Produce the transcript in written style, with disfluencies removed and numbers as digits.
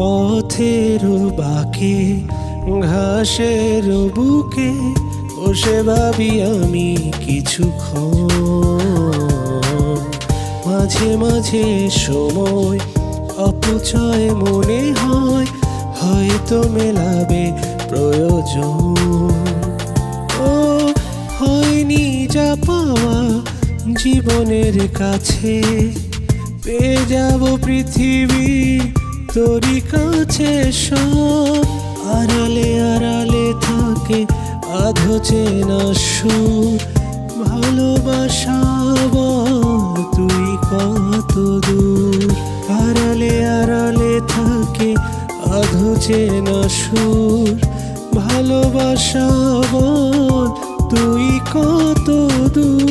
পথের বাঁকে ঘাসের বুকে বসে ভাবি আমি কিছুক্ষণ। মাঝে মাঝে সময় অপচয় মনে হয়, হয়তো মেলাবে প্রয়োজন। ও হয়নি যা পাওয়া জীবনের কাছে, পেয়ে যাব পৃথিবী তোরই কাছে সব। আড়ালে আড়ালে থাকে আধো চেনা সুর, ভালোবাসা বল তুই কত দূর। আড়ালে আড়ালে থাকে আধো চেনা সুর, ভালোবাসা বল তুই কত দূর।